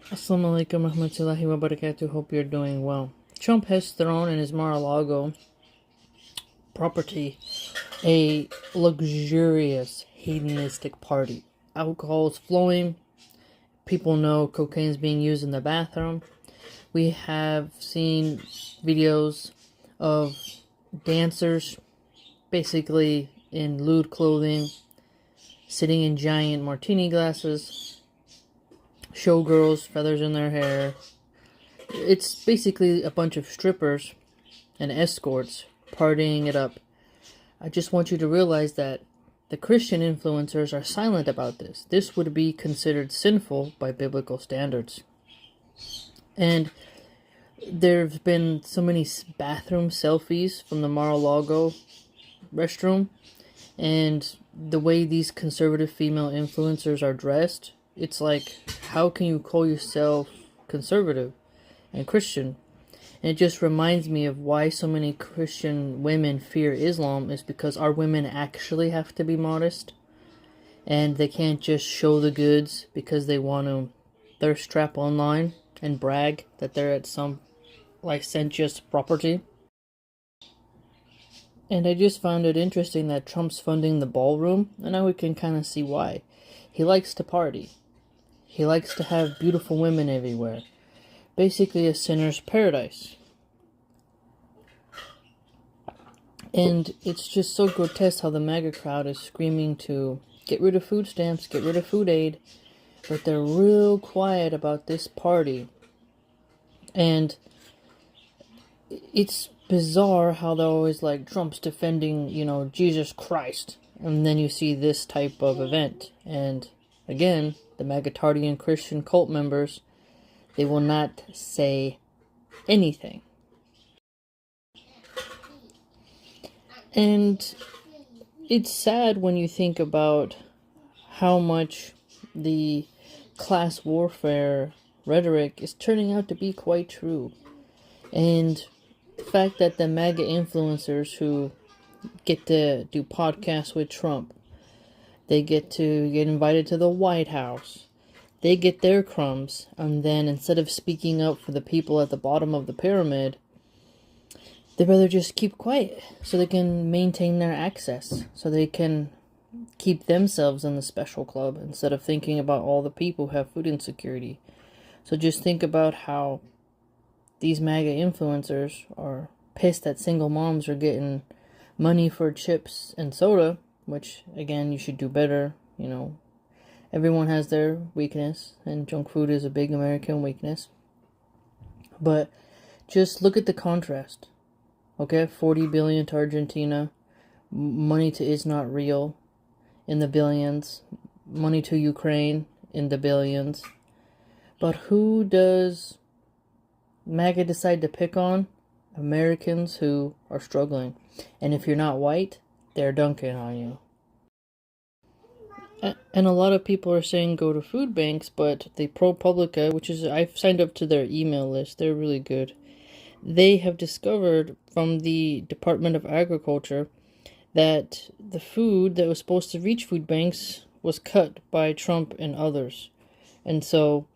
Assalamu alaikum warahmatullahi wabarakatuh. Hope you're doing well. Trump has thrown in his Mar-a-Lago property a luxurious, hedonistic party. Alcohol is flowing. People know cocaine is being used in the bathroom. We have seen videos of dancers basically in lewd clothing, sitting in giant martini glasses, showgirls, feathers in their hair. It's basically a bunch of strippers and escorts partying it up. I just want you to realize that the Christian influencers are silent about this. This would be considered sinful by biblical standards. And there's been so many bathroom selfies from the Mar-a-Lago restroom, and the way these conservative female influencers are dressed, it's like, how can you call yourself conservative and Christian? And it just reminds me of why so many Christian women fear Islam, is because our women actually have to be modest, and they can't just show the goods because they want to thirst trap online and brag that they're at some licentious property. And I just found it interesting that Trump's funding the ballroom, and now we can kind of see why. He likes to party. He likes to have beautiful women everywhere. Basically a sinner's paradise. And it's just so grotesque how the MAGA crowd is screaming to get rid of food stamps, get rid of food aid, but they're real quiet about this party. And it's bizarre how they're always like, Trump's defending, Jesus Christ. And then you see this type of event. And again, the MAGA-tardian Christian cult members, they will not say anything. And it's sad when you think about how much the class warfare rhetoric is turning out to be quite true. And the fact that the MAGA influencers who get to do podcasts with Trump, they get to get invited to the White House, they get their crumbs, and then instead of speaking up for the people at the bottom of the pyramid, they'd rather just keep quiet so they can maintain their access, so they can keep themselves in the special club instead of thinking about all the people who have food insecurity. So just think about how these MAGA influencers are pissed that single moms are getting money for chips and soda, which, again, you should do better. Everyone has their weakness, and junk food is a big American weakness. But just look at the contrast. Okay, 40 billion to Argentina, money to Is Not Real in the billions, money to Ukraine in the billions. But who does MAGA decide to pick on? Americans who are struggling. And if you're not white, they're dunking on you. And a lot of people are saying go to food banks, but the ProPublica, which is, I've signed up to their email list, they're really good. They have discovered from the Department of Agriculture that the food that was supposed to reach food banks was cut by Trump and others. And so,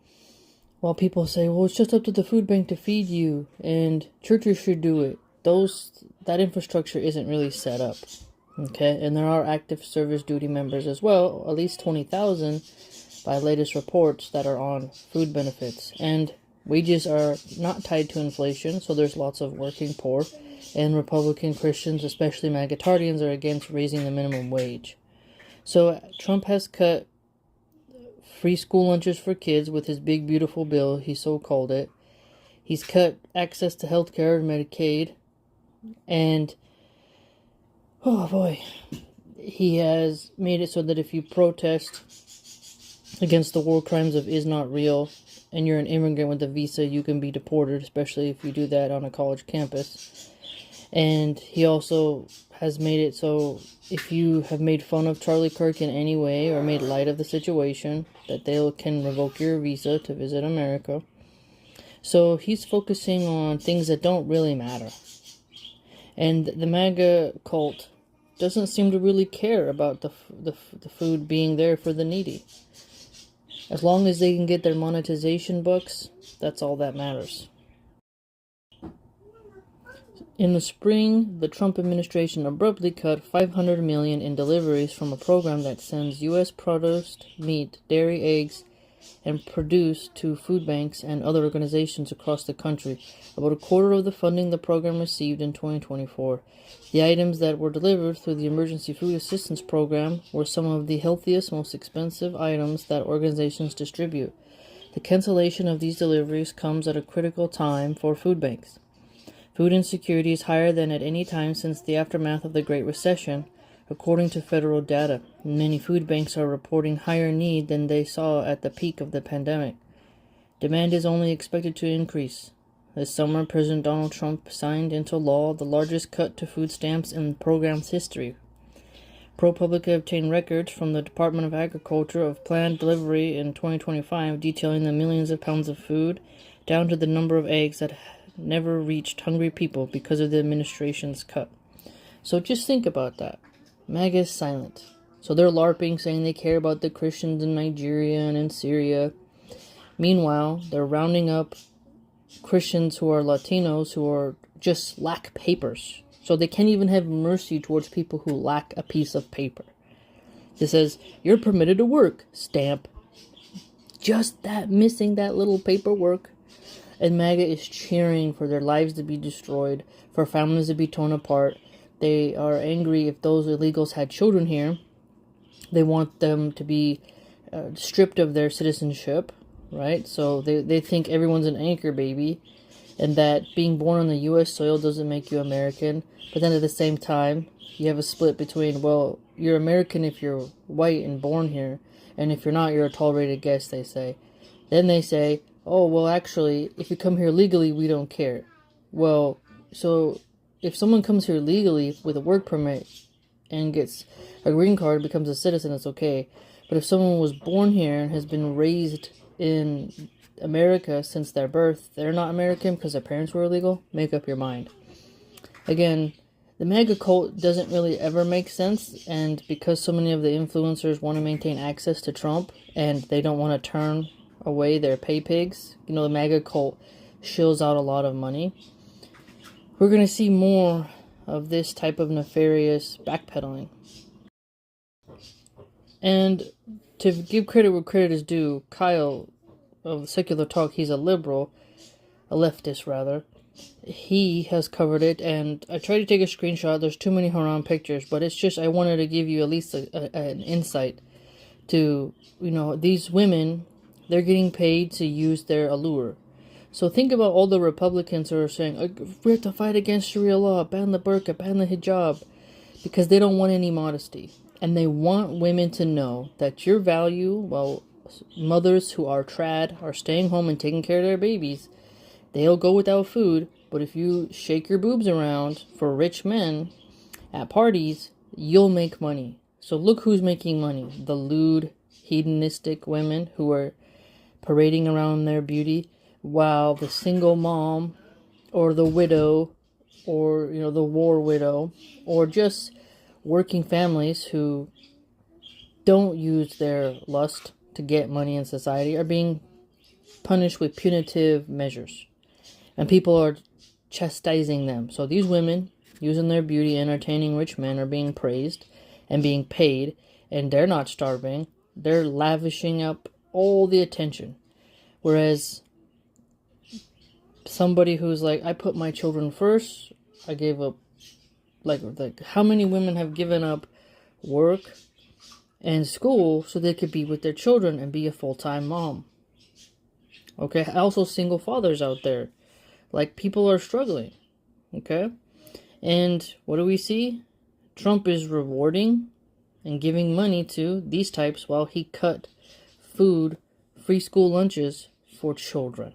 while people say, well, it's just up to the food bank to feed you, and churches should do it, that infrastructure isn't really set up. Okay, and there are active service duty members as well, at least 20,000 by latest reports, that are on food benefits. And wages are not tied to inflation, so there's lots of working poor. And Republican Christians, especially MAGA-tardians, are against raising the minimum wage. So Trump has cut free school lunches for kids with his big, beautiful bill, he so called it. He's cut access to health care and Medicaid. And oh boy, he has made it so that if you protest against the war crimes of Is Not Real and you're an immigrant with a visa, you can be deported, especially if you do that on a college campus. And he also has made it so if you have made fun of Charlie Kirk in any way or made light of the situation, that they can revoke your visa to visit America. So he's focusing on things that don't really matter. And the MAGA cult doesn't seem to really care about the food being there for the needy. As long as they can get their monetization bucks, that's all that matters. In the spring, the Trump administration abruptly cut $500 million in deliveries from a program that sends U.S. produce, meat, dairy, eggs, and produce to food banks and other organizations across the country. About a quarter of the funding the program received in 2024. The items that were delivered through the Emergency Food Assistance Program were some of the healthiest, most expensive items that organizations distribute. The cancellation of these deliveries comes at a critical time for food banks. Food insecurity is higher than at any time since the aftermath of the Great Recession, according to federal data. Many food banks are reporting higher need than they saw at the peak of the pandemic. Demand is only expected to increase. This summer, President Donald Trump signed into law the largest cut to food stamps in the program's history. ProPublica obtained records from the Department of Agriculture of planned delivery in 2025, detailing the millions of pounds of food, down to the number of eggs that never reached hungry people because of the administration's cut. So just think about that. MAGA is silent. So they're LARPing, saying they care about the Christians in Nigeria and in Syria. Meanwhile, they're rounding up Christians who are Latinos who are just lack papers. So they can't even have mercy towards people who lack a piece of paper. It says, you're permitted to work, stamp. Just that, missing that little paperwork. And MAGA is cheering for their lives to be destroyed, for families to be torn apart. They are angry if those illegals had children here. They want them to be stripped of their citizenship, right? So they think everyone's an anchor baby, and that being born on the U.S. soil doesn't make you American. But then at the same time, you have a split between, well, you're American if you're white and born here, and if you're not, you're a tolerated guest, they say. Then they say, oh, well, actually, if you come here legally, we don't care. Well, so if someone comes here legally with a work permit and gets a green card, becomes a citizen, it's okay. But if someone was born here and has been raised in America since their birth, they're not American because their parents were illegal? Make up your mind. Again, the MAGA cult doesn't really ever make sense, and because so many of the influencers want to maintain access to Trump and they don't want to turn away their pay pigs, the MAGA cult shills out a lot of money. We're going to see more of this type of nefarious backpedaling. And to give credit where credit is due, Kyle of Secular Talk, he's a liberal, a leftist rather. He has covered it, and I tried to take a screenshot. There's too many haram pictures, but it's just I wanted to give you at least an insight to, these women, they're getting paid to use their allure. So think about all the Republicans who are saying, we have to fight against Sharia law, ban the burqa, ban the hijab, because they don't want any modesty. And they want women to know that your value, well, mothers who are trad are staying home and taking care of their babies. They'll go without food, but if you shake your boobs around for rich men at parties, you'll make money. So look who's making money. The lewd, hedonistic women who are parading around their beauty, while the single mom or the widow or, the war widow or just working families who don't use their lust to get money in society are being punished with punitive measures. And people are chastising them. So these women, using their beauty, entertaining rich men, are being praised and being paid, and they're not starving. They're lavishing up all the attention. Whereas somebody who's like, I put my children first, I gave up, like how many women have given up work and school so they could be with their children and be a full-time mom? Okay, also single fathers out there. Like, people are struggling. Okay? And what do we see? Trump is rewarding and giving money to these types while he cut food, free school lunches for children.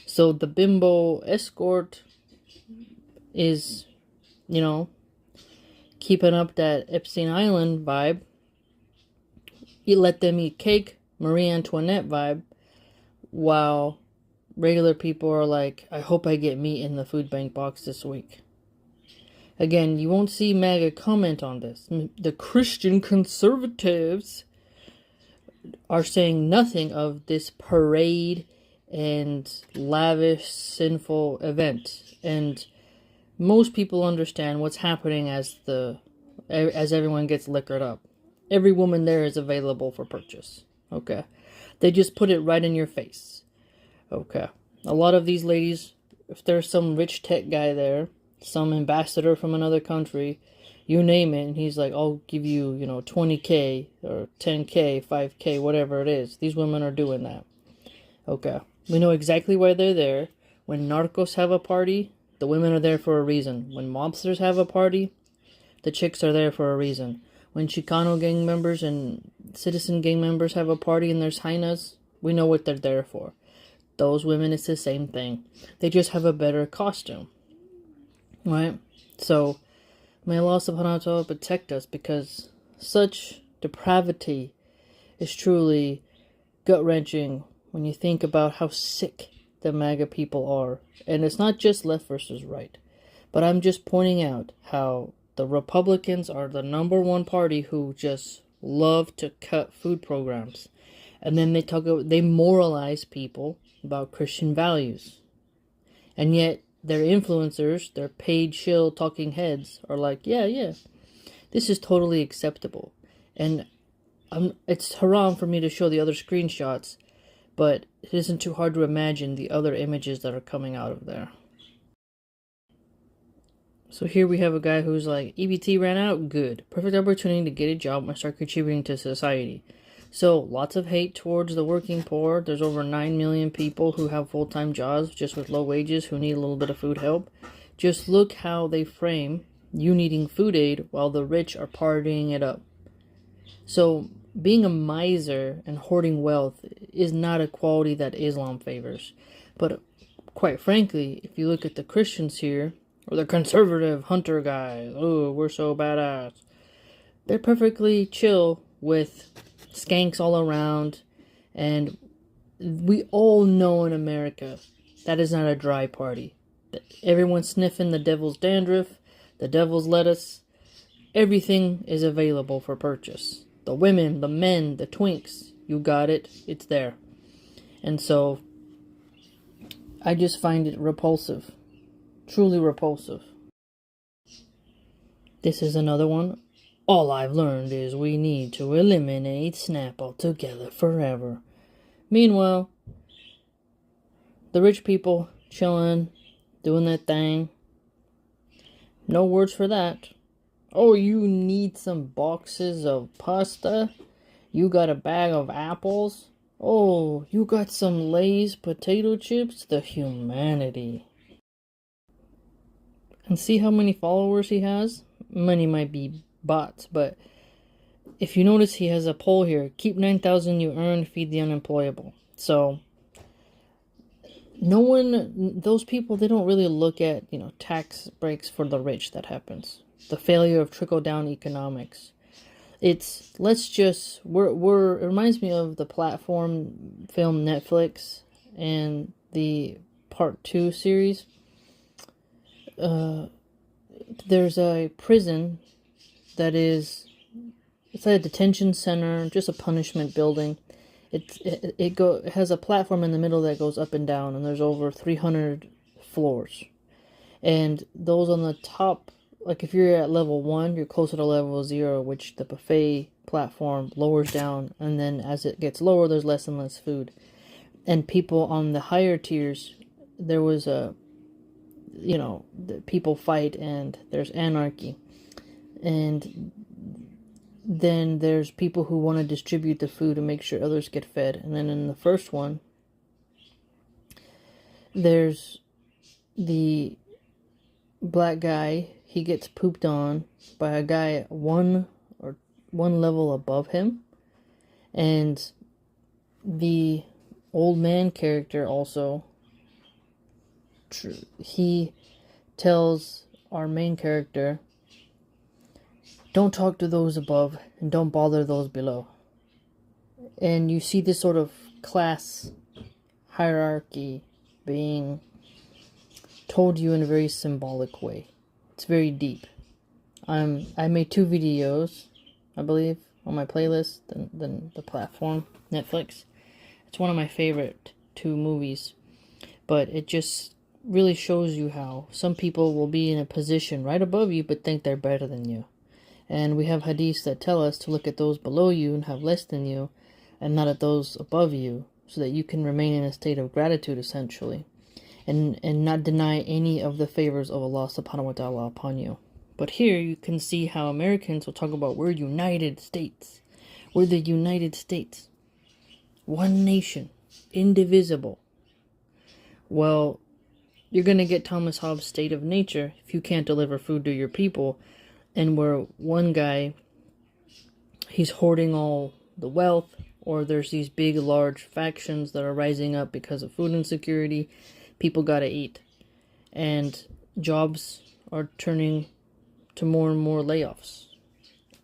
So the bimbo escort is, keeping up that Epstein Island vibe. You let them eat cake, Marie Antoinette vibe, while regular people are like, I hope I get meat in the food bank box this week. Again, you won't see MAGA comment on this. The Christian conservatives are saying nothing of this parade and lavish, sinful event. And most people understand what's happening as everyone gets liquored up. Every woman there is available for purchase. Okay. They just put it right in your face. Okay. A lot of these ladies, if there's some rich tech guy there, some ambassador from another country, you name it, and he's like, I'll give you, 20K or 10K, 5K, whatever it is. These women are doing that. Okay. We know exactly why they're there. When narcos have a party, the women are there for a reason. When mobsters have a party, the chicks are there for a reason. When Chicano gang members and citizen gang members have a party and there's hyenas, we know what they're there for. Those women, it's the same thing. They just have a better costume. Right? So, may Allah subhanahu wa ta'ala protect us, because such depravity is truly gut-wrenching when you think about how sick the MAGA people are. And it's not just left versus right. But I'm just pointing out how the Republicans are the number one party who just love to cut food programs. And then they moralize people about Christian values. And yet, their influencers, their paid shill talking heads, are like, yeah, this is totally acceptable. And it's haram for me to show the other screenshots, but it isn't too hard to imagine the other images that are coming out of there. So here we have a guy who's like, EBT ran out? Good. Perfect opportunity to get a job and start contributing to society. So, lots of hate towards the working poor. There's over 9 million people who have full-time jobs just with low wages who need a little bit of food help. Just look how they frame you needing food aid while the rich are partying it up. So, being a miser and hoarding wealth is not a quality that Islam favors. But quite frankly, if you look at the Christians here, or the conservative hunter guys, oh, we're so badass, they're perfectly chill with skanks all around. And we all know in America that is not a dry party. Everyone's sniffing the devil's dandruff, the devil's lettuce. Everything is available for purchase. The women, the men, the twinks, you got it, it's there. And so, I just find it repulsive. Truly repulsive. This is another one. All I've learned is we need to eliminate Snap altogether forever. Meanwhile, the rich people chilling, doing their thing. No words for that. Oh, you need some boxes of pasta? You got a bag of apples? Oh, you got some Lay's potato chips? The humanity. And see how many followers he has? Many might be bots, but if you notice, he has a poll here. Keep 9,000 you earn, feed the unemployable. So, those people, they don't really look at, tax breaks for the rich that happens. The failure of trickle-down economics. It reminds me of the platform film Netflix and the Part 2 series. There's a prison that it's like a detention center, just a punishment building. It has a platform in the middle that goes up and down, and there's over 300 floors. And those on the top, like if you're at level 1, you're closer to level 0, which the buffet platform lowers down, and then as it gets lower, there's less and less food. And people on the higher tiers, there was the people fight and there's anarchy. And then there's people who want to distribute the food and make sure others get fed. And then in the first one, there's the black guy. He gets pooped on by a guy one level above him. And the old man character also, he tells our main character, don't talk to those above and don't bother those below. And you see this sort of class hierarchy being told you in a very symbolic way. It's very deep. I made 2 videos, I believe, on my playlist than the platform, Netflix. It's one of my favorite 2 movies. But it just really shows you how some people will be in a position right above you but think they're better than you. And we have hadiths that tell us to look at those below you and have less than you, and not at those above you, so that you can remain in a state of gratitude, essentially, and not deny any of the favors of Allah subhanahu wa ta'ala upon you. But here you can see how Americans will talk about we're United States. We're the United States. One nation, indivisible. Well, you're going to get Thomas Hobbes' state of nature if you can't deliver food to your people, and where one guy, he's hoarding all the wealth, or there's these big, large factions that are rising up because of food insecurity. People got to eat. And jobs are turning to more and more layoffs.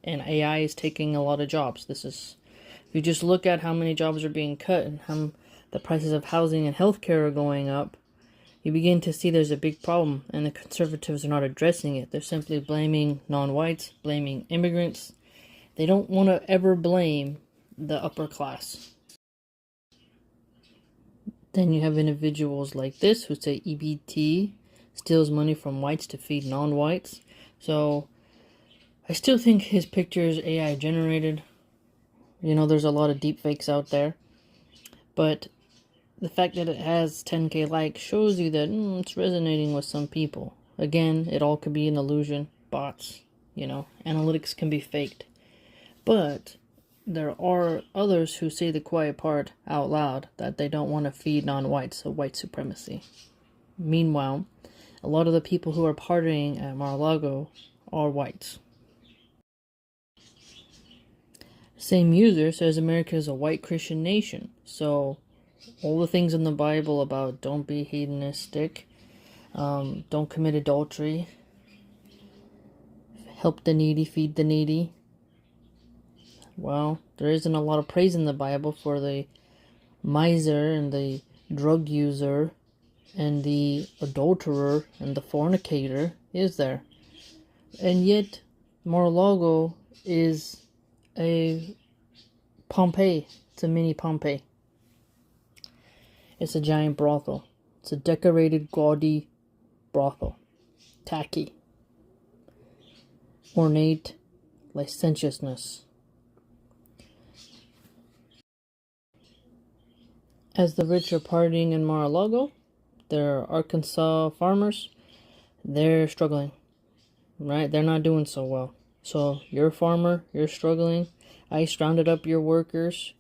And AI is taking a lot of jobs. If you just look at how many jobs are being cut and how the prices of housing and healthcare are going up, you begin to see there's a big problem, and the conservatives are not addressing it. They're simply blaming non-whites, blaming immigrants. They don't want to ever blame the upper class. Then you have individuals like this who say EBT steals money from whites to feed non-whites. So I still think his picture is AI generated. There's a lot of deep fakes out there. But the fact that it has 10k likes shows you that it's resonating with some people. Again, it all could be an illusion, bots, analytics can be faked. But there are others who say the quiet part out loud, that they don't want to feed non-whites, so white supremacy. Meanwhile, a lot of the people who are partying at Mar-a-Lago are whites. Same user says America is a white Christian nation, so all the things in the Bible about don't be hedonistic, don't commit adultery, help the needy, feed the needy. Well, there isn't a lot of praise in the Bible for the miser and the drug user and the adulterer and the fornicator, is there? And yet, Mar-a-Lago is a Pompeii. It's a mini Pompeii. It's a giant brothel. It's a decorated, gaudy brothel. Tacky. Ornate licentiousness. As the rich are partying in Mar-a-Lago, their Arkansas farmers, they're struggling. Right? They're not doing so well. So, you're a farmer, you're struggling. ICE rounded up your workers,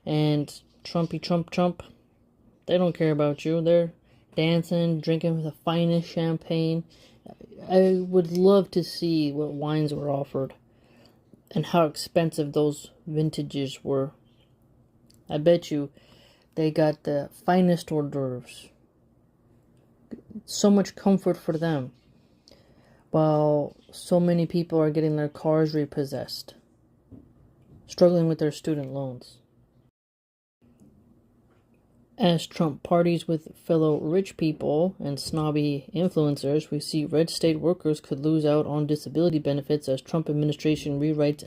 and Trump, they don't care about you. They're dancing, drinking the finest champagne. I would love to see what wines were offered and how expensive those vintages were. I bet you they got the finest hors d'oeuvres. So much comfort for them, while so many people are getting their cars repossessed, struggling with their student loans. As Trump parties with fellow rich people and snobby influencers, we see red state workers could lose out on disability benefits as Trump administration rewrites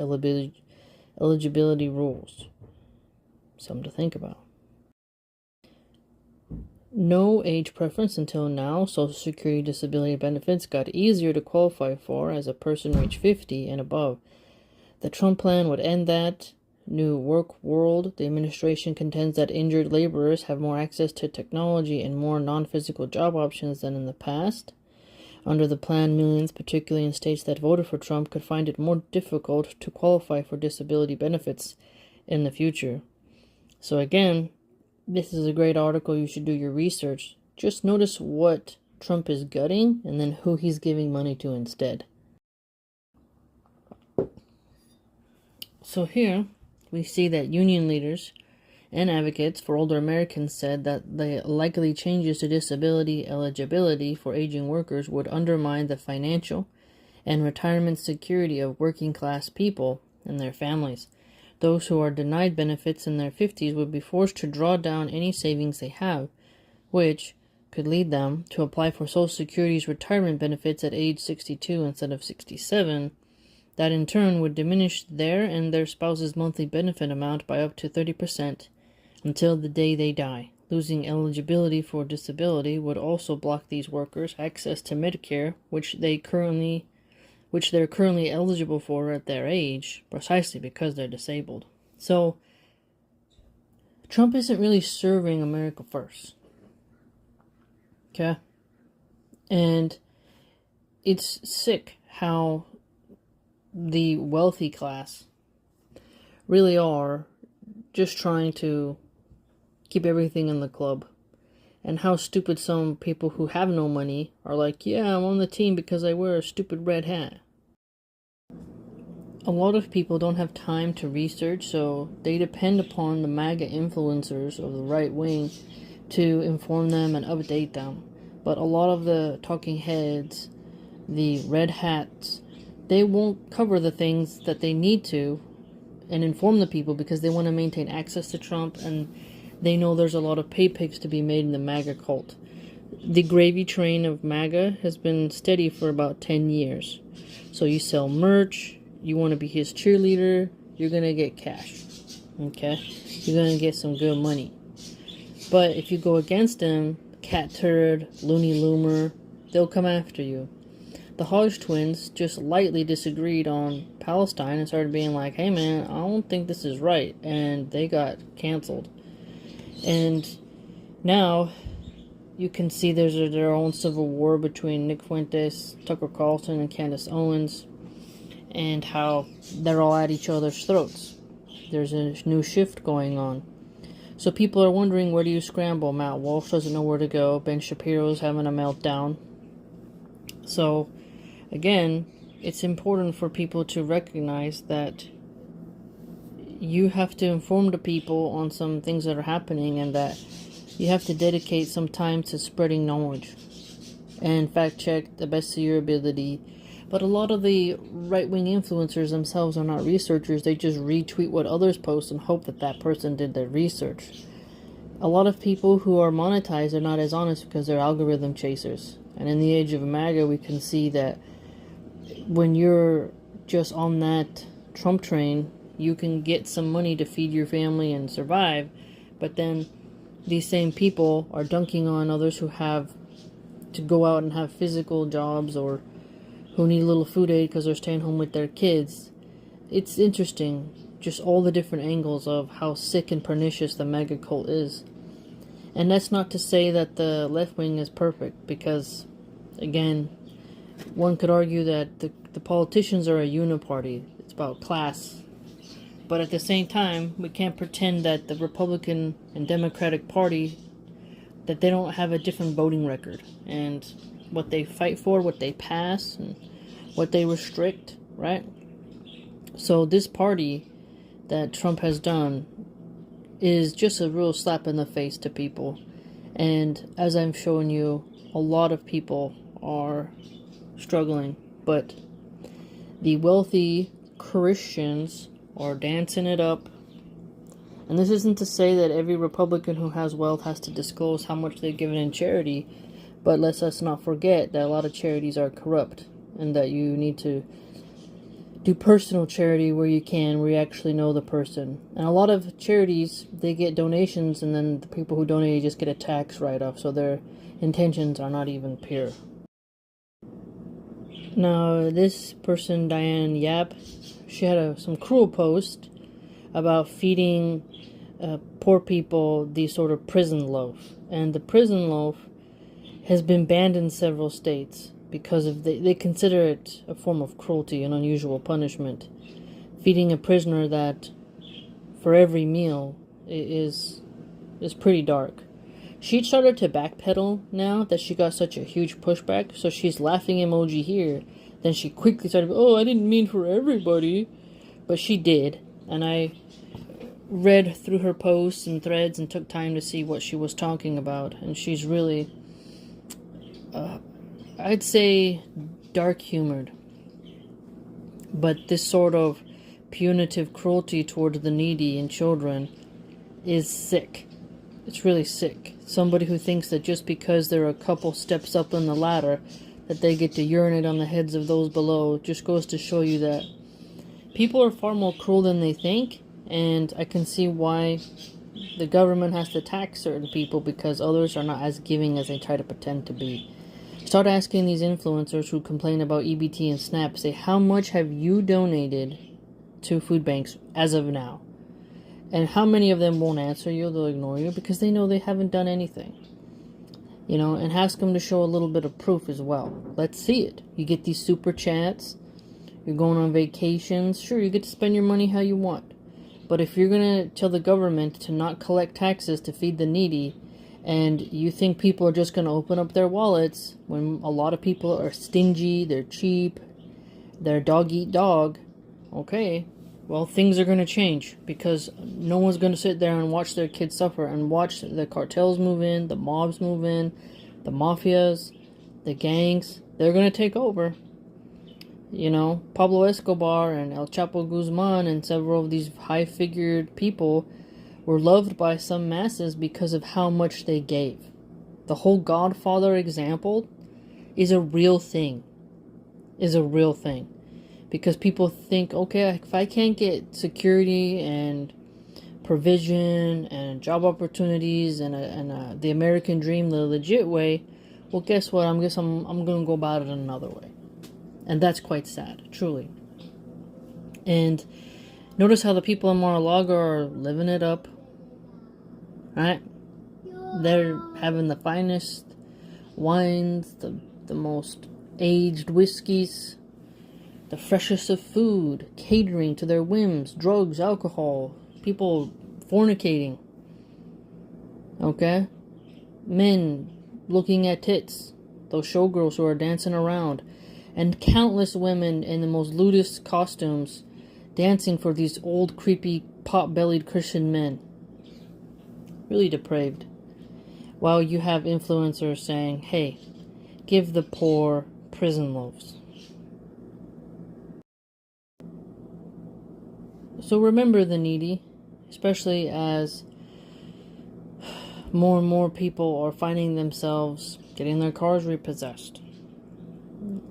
eligibility rules. Something to think about. No age preference until now. Social Security disability benefits got easier to qualify for as a person reached 50 and above. The Trump plan would end that. New work world, the administration contends that injured laborers have more access to technology and more non-physical job options than in the past. Under the plan, millions, particularly in states that voted for Trump, could find it more difficult to qualify for disability benefits in the future. So again, this is a great article. You should do your research. Just notice what Trump is gutting and then who he's giving money to instead. So here we see that union leaders and advocates for older Americans said that the likely changes to disability eligibility for aging workers would undermine the financial and retirement security of working class people and their families. Those who are denied benefits in their 50s would be forced to draw down any savings they have, which could lead them to apply for Social Security's retirement benefits at age 62 instead of 67, That in turn would diminish their and their spouse's monthly benefit amount by up to 30% until the day they die. Losing eligibility for disability would also block these workers access to Medicare, which they're currently eligible for at their age, precisely because they're disabled. So, Trump isn't really serving America first. Okay? And it's sick how the wealthy class really are just trying to keep everything in the club. And how stupid some people who have no money are like, yeah, I'm on the team because I wear a stupid red hat. A lot of people don't have time to research, so they depend upon the MAGA influencers of the right wing to inform them and update them. But a lot of the talking heads, the red hats, they won't cover the things that they need to and inform the people because they want to maintain access to Trump, and they know there's a lot of pay pigs to be made in the MAGA cult. The gravy train of MAGA has been steady for about 10 years. So you sell merch, you want to be his cheerleader, you're going to get cash. Okay? You're going to get some good money. But if you go against him, cat turd, loony loomer, they'll come after you. The Hodge twins just lightly disagreed on Palestine and started being like, hey man, I don't think this is right. And they got canceled. And now you can see there's their own civil war between Nick Fuentes, Tucker Carlson, and Candace Owens, and how they're all at each other's throats. There's a new shift going on. So people are wondering, where do you scramble? Matt Walsh doesn't know where to go. Ben Shapiro's having a meltdown. So, again, it's important for people to recognize that you have to inform the people on some things that are happening, and that you have to dedicate some time to spreading knowledge and fact check the best of your ability. But a lot of the right-wing influencers themselves are not researchers. They just retweet what others post and hope that that person did their research. A lot of people who are monetized are not as honest because they're algorithm chasers. And in the age of MAGA, we can see that when you're just on that Trump train, you can get some money to feed your family and survive, but then these same people are dunking on others who have to go out and have physical jobs, or who need a little food aid because they're staying home with their kids. It's interesting, just all the different angles of how sick and pernicious the MAGA cult is. And that's not to say that the left wing is perfect, because, again, one could argue that the politicians are a uniparty. It's about class. But at the same time, we can't pretend that the Republican and Democratic Party, that they don't have a different voting record. And what they fight for, what they pass, and what they restrict, right? So this party that Trump has done is just a real slap in the face to people. And as I'm showing you, a lot of people are struggling. But the wealthy Christians are dancing it up. And this isn't to say that every Republican who has wealth has to disclose how much they've given in charity, but let's us not forget that a lot of charities are corrupt, and that you need to do personal charity where you can, where you actually know the person. And a lot of charities, they get donations, and then the people who donate just get a tax write-off, so their intentions are not even pure. Now, this person, Diane Yap, she had some cruel post about feeding poor people the sort of prison loaf. And the prison loaf has been banned in several states because of they consider it a form of cruelty and unusual punishment. Feeding a prisoner that for every meal is pretty dark. She started to backpedal now that she got such a huge pushback, so she's laughing emoji here. Then she quickly started, I didn't mean for everybody. But she did, and I read through her posts and threads and took time to see what she was talking about. And she's really, I'd say, dark-humored. But this sort of punitive cruelty towards the needy and children is sick. It's really sick. Somebody who thinks that just because they're a couple steps up on the ladder, that they get to urinate on the heads of those below, just goes to show you that people are far more cruel than they think, and I can see why the government has to tax certain people because others are not as giving as they try to pretend to be. Start asking these influencers who complain about EBT and SNAP, say, how much have you donated to food banks as of now? And how many of them won't answer you? They'll ignore you because they know they haven't done anything. You know, and ask them to show a little bit of proof as well. Let's see it. You get these super chats. You're going on vacations. Sure, you get to spend your money how you want. But if you're going to tell the government to not collect taxes to feed the needy, and you think people are just going to open up their wallets when a lot of people are stingy, they're cheap, they're dog eat dog, okay, well, things are going to change because no one's going to sit there and watch their kids suffer and watch the cartels move in, the mobs move in, the mafias, the gangs. They're going to take over. You know, Pablo Escobar and El Chapo Guzman and several of these high-figured people were loved by some masses because of how much they gave. The whole Godfather example is a real thing. Because people think, okay, if I can't get security and provision and job opportunities and the American dream the legit way, well, guess what? I'm going to go about it another way. And that's quite sad, truly. And notice how the people in Mar-a-Lago are living it up. Right? They're having the finest wines, the most aged whiskeys, the freshest of food, catering to their whims, drugs, alcohol, people fornicating. Okay? Men looking at tits, those showgirls who are dancing around, and countless women in the most lewdest costumes dancing for these old, creepy, pot-bellied Christian men. Really depraved. While you have influencers saying, hey, give the poor prison loaves. So remember the needy, especially as more and more people are finding themselves getting their cars repossessed,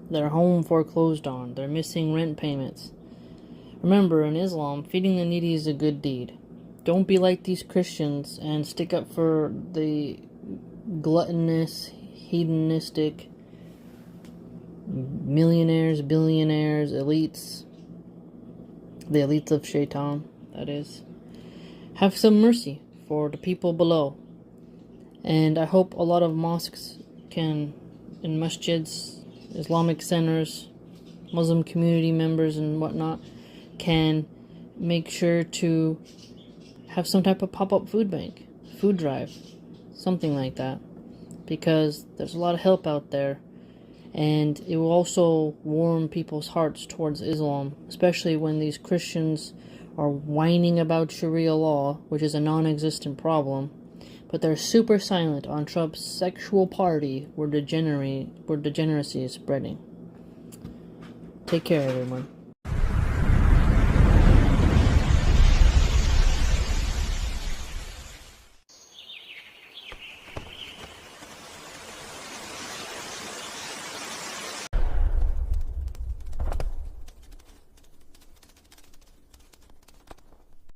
their home foreclosed on, they're missing rent payments. Remember, in Islam, feeding the needy is a good deed. Don't be like these Christians and stick up for the gluttonous, hedonistic, millionaires, billionaires, elites. The elites of Shaitan, that is. Have some mercy for the people below. And I hope a lot of mosques can, in masjids, Islamic centers, Muslim community members and whatnot, can make sure to have some type of pop-up food bank, food drive, something like that. Because there's a lot of help out there. And it will also warm people's hearts towards Islam, especially when these Christians are whining about Sharia law, which is a non-existent problem, but they're super silent on Trump's sexual party where degeneracy is spreading. Take care, everyone.